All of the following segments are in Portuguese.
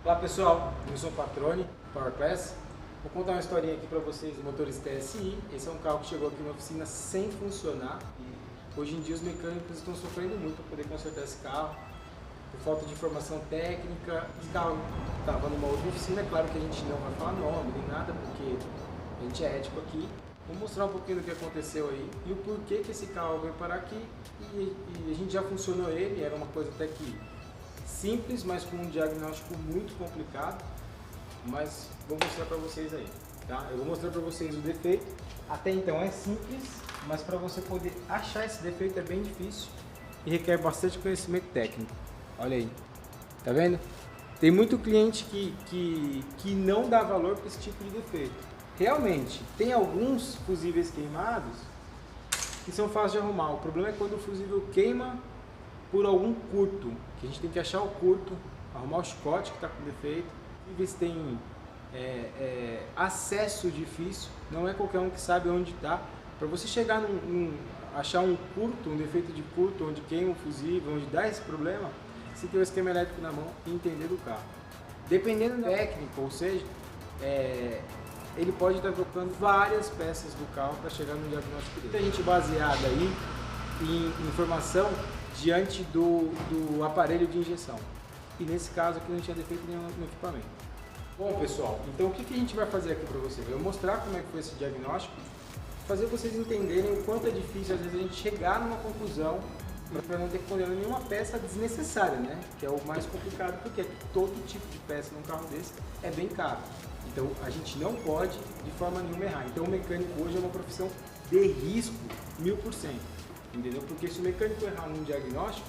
Olá pessoal, eu sou o Patrone, Power Class. Vou contar uma historinha aqui para vocês do Motores TSI. Esse é um carro que chegou aqui na oficina sem funcionar e hoje em dia os mecânicos estão sofrendo muito para poder consertar esse carro por falta de informação técnica. Esse carro estava numa outra oficina, é claro que a gente não vai falar nome nem nada porque a gente é ético aqui. Vou mostrar um pouquinho do que aconteceu aí e o porquê que esse carro veio parar aqui e a gente já funcionou ele, era uma coisa até que simples, mas com um diagnóstico muito complicado, mas vou mostrar para vocês aí, tá? Eu vou mostrar para vocês o defeito. Até então é simples, mas para você poder achar esse defeito é bem difícil e requer bastante conhecimento técnico. Olha aí, tá vendo? Tem muito cliente que não dá valor para esse tipo de defeito. Realmente, tem alguns fusíveis queimados que são fáceis de arrumar. O problema é quando o fusível queima por algum curto, que a gente tem que achar o curto, arrumar o chicote que está com defeito. Eles têm acesso difícil, não é qualquer um que sabe onde está. Para você chegar achar um curto, um defeito de curto, onde queima o fusível, onde dá esse problema, você tem o esquema elétrico na mão e entender do carro. Dependendo da técnica, ou seja, ele pode estar trocando várias peças do carro para chegar no diagnóstico dele. Muita gente baseada aí em informação diante do aparelho de injeção. E nesse caso aqui não tinha defeito nenhum no equipamento. Bom pessoal, então o que a gente vai fazer aqui para vocês? Eu vou mostrar como é que foi esse diagnóstico, fazer vocês entenderem o quanto é difícil às vezes a gente chegar numa conclusão para não ter que condenar nenhuma peça desnecessária, né? Que é o mais complicado, porque todo tipo de peça num carro desse é bem caro. Então a gente não pode de forma nenhuma errar. Então o mecânico hoje é uma profissão de risco 1000%. Entendeu? Porque se o mecânico errar num diagnóstico,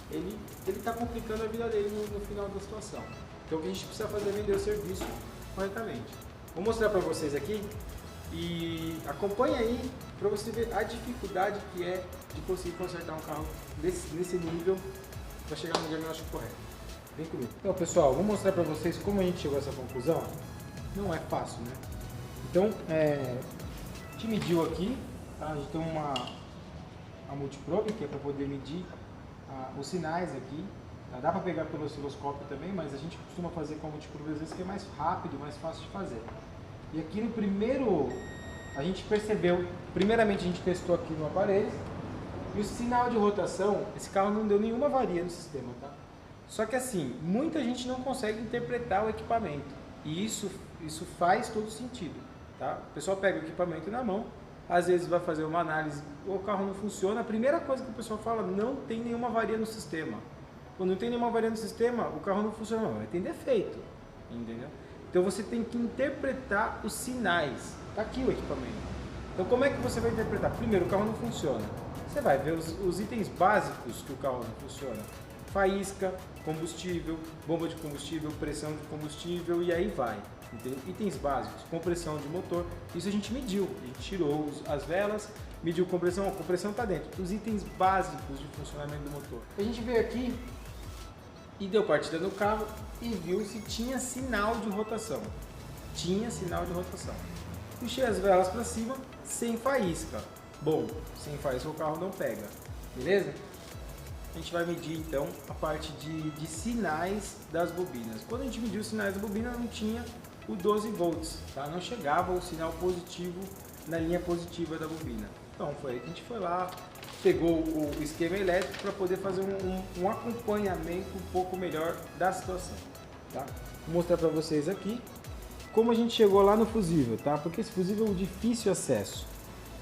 ele está complicando a vida dele no final da situação. Então o que a gente precisa fazer é vender o serviço corretamente. Vou mostrar para vocês aqui e acompanha aí para você ver a dificuldade que é de conseguir consertar um carro nesse nível para chegar no diagnóstico correto. Vem comigo. Então pessoal, vou mostrar para vocês como a gente chegou a essa conclusão. Não é fácil, né? Então, a gente mediu aqui, tá? A gente tem a multiprobe, que é para poder medir os sinais aqui. Tá? Dá para pegar pelo osciloscópio também, mas a gente costuma fazer com a multiprobe às vezes que é mais rápido, mais fácil de fazer. E aqui no primeiro, a gente percebeu, primeiramente a gente testou aqui no aparelho, e o sinal de rotação, esse carro não deu nenhuma avaria no sistema, tá? Só que assim, muita gente não consegue interpretar o equipamento, e isso faz todo sentido, tá? O pessoal pega o equipamento na mão, às vezes vai fazer uma análise, o carro não funciona, a primeira coisa que o pessoal fala, não tem nenhuma avaria no sistema. Quando não tem nenhuma avaria no sistema, o carro não funciona, não, tem defeito, entendeu? Então você tem que interpretar os sinais, tá aqui o equipamento. Então como é que você vai interpretar? Primeiro, o carro não funciona, você vai ver os itens básicos que o carro não funciona. Faísca, combustível, bomba de combustível, pressão de combustível e aí vai. Entendeu? Itens básicos, compressão de motor, isso a gente mediu, a gente tirou as velas, mediu compressão, a compressão está dentro, os itens básicos de funcionamento do motor. A gente veio aqui e deu partida no carro e viu se tinha sinal de rotação. Tinha sinal de rotação. Puxei as velas para cima, sem faísca. Bom, sem faísca o carro não pega, beleza? A gente vai medir então a parte de sinais das bobinas. Quando a gente mediu os sinais da bobina não tinha o 12 volts, tá? Não chegava o sinal positivo na linha positiva da bobina. Então foi aí que a gente foi lá, pegou o esquema elétrico para poder fazer um acompanhamento um pouco melhor da situação, tá? Vou mostrar para vocês aqui como a gente chegou lá no fusível, tá? Porque esse fusível é um difícil acesso.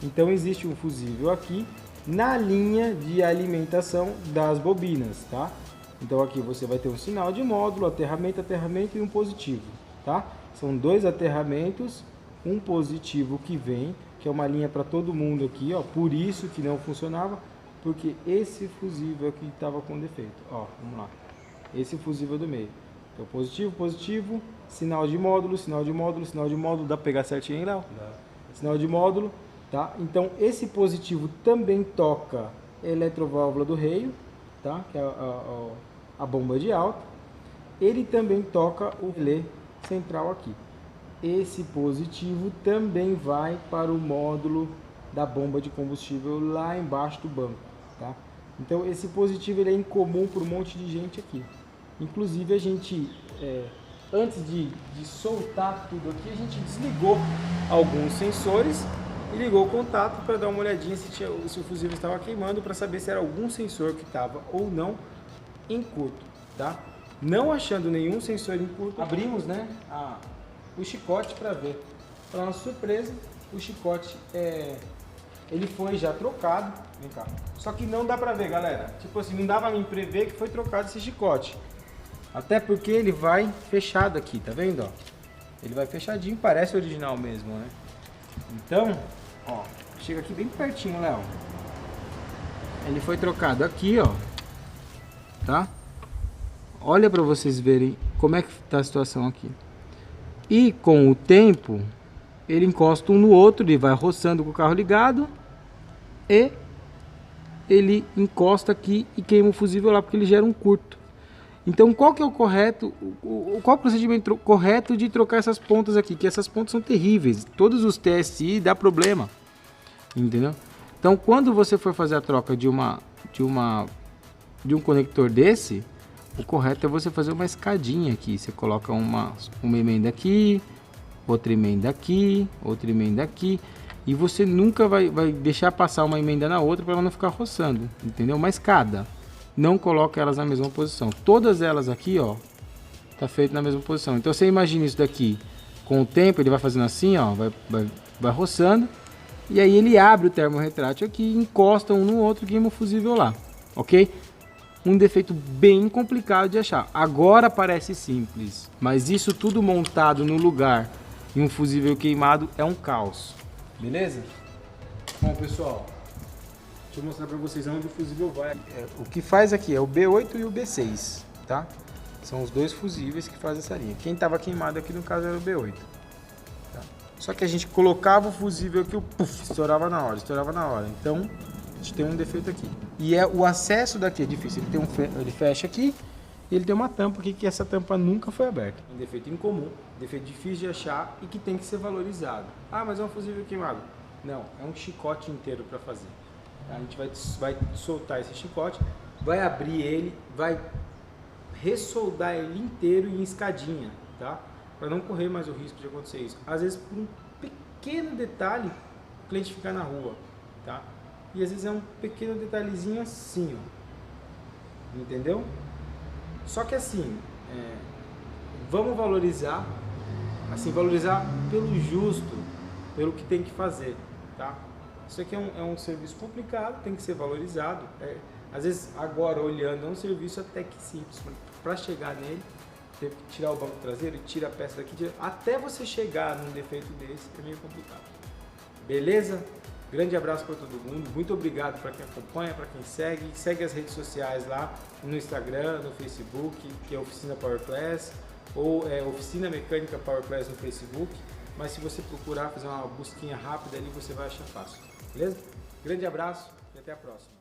Então existe um fusível aqui na linha de alimentação das bobinas, tá? Então aqui você vai ter um sinal de módulo, aterramento e um positivo, tá? São dois aterramentos, um positivo que vem, que é uma linha para todo mundo aqui, ó. Por isso que não funcionava, porque esse fusível aqui estava com defeito, ó. Vamos lá. Esse fusível do meio. Então positivo, sinal de módulo, dá para pegar certinho aí, Léo? Dá. Sinal de módulo. Tá? Então esse positivo também toca a eletroválvula do reio, tá? Que é a bomba de alta. Ele também toca o relé central aqui. Esse positivo também vai para o módulo da bomba de combustível lá embaixo do banco, tá? Então esse positivo ele é incomum para um monte de gente aqui. Inclusive a gente antes de soltar tudo aqui, a gente desligou alguns sensores e ligou o contato para dar uma olhadinha se o fusível estava queimando, para saber se era algum sensor que estava ou não em curto, tá? Não achando nenhum sensor em curto, abrimos, né, o chicote para ver. Para nossa surpresa, o chicote ele foi já trocado. Vem cá. Só que não dá para ver, galera. Tipo assim, não dá para mim prever que foi trocado esse chicote. Até porque ele vai fechado aqui, tá vendo? Ó? Ele vai fechadinho, parece original mesmo, né? Então, ó, chega aqui bem pertinho, Léo. Ele foi trocado aqui, ó. Tá? Olha para vocês verem como é que tá a situação aqui. E com o tempo, ele encosta um no outro, ele vai roçando com o carro ligado e ele encosta aqui e queima o fusível lá, porque ele gera um curto. Então, qual que é o correto, qual o procedimento correto de trocar essas pontas aqui? Que essas pontas são terríveis. Todos os TSI dá problema, entendeu? Então, quando você for fazer a troca de um conector desse, o correto é você fazer uma escadinha aqui. Você coloca uma emenda aqui, outra emenda aqui, outra emenda aqui. E você nunca vai deixar passar uma emenda na outra para ela não ficar roçando, entendeu? Uma escada. Não coloca elas na mesma posição. Todas elas aqui, ó, tá feito na mesma posição. Então você imagina isso daqui. Com o tempo ele vai fazendo assim, ó, vai roçando. E aí ele abre o termorretrátil aqui, encosta um no outro e queima o fusível lá, ok? Um defeito bem complicado de achar. Agora parece simples, mas isso tudo montado no lugar e um fusível queimado é um caos. Beleza? Bom, pessoal, deixa eu mostrar para vocês onde o fusível vai. O que faz aqui é o B8 e o B6, tá? São os dois fusíveis que fazem essa linha. Quem estava queimado aqui no caso era o B8. Tá? Só que a gente colocava o fusível aqui, estourava na hora. Então a gente tem um defeito aqui. E o acesso daqui é difícil. Ele fecha aqui e ele tem uma tampa aqui, que essa tampa nunca foi aberta. Um defeito incomum, defeito difícil de achar e que tem que ser valorizado. Ah, mas é um fusível queimado. Não, é um chicote inteiro para fazer. A gente vai soltar esse chicote, vai abrir ele, vai ressoldar ele inteiro em escadinha, tá? Para não correr mais o risco de acontecer isso. Às vezes, por um pequeno detalhe, o cliente fica na rua, tá? E às vezes é um pequeno detalhezinho assim, ó. Entendeu? Só que assim, vamos valorizar, assim, valorizar pelo justo, pelo que tem que fazer, tá? Isso aqui é um serviço complicado, tem que ser valorizado. Às vezes, agora olhando, é um serviço até que simples. Para chegar nele, teve que tirar o banco traseiro, tira a peça daqui, até você chegar num defeito desse, é meio complicado. Beleza? Grande abraço para todo mundo, muito obrigado para quem acompanha, para quem segue as redes sociais lá, no Instagram, no Facebook, que é Oficina Power Class, ou Oficina Mecânica Power Class no Facebook, mas se você procurar fazer uma busquinha rápida ali, você vai achar fácil, beleza? Grande abraço e até a próxima.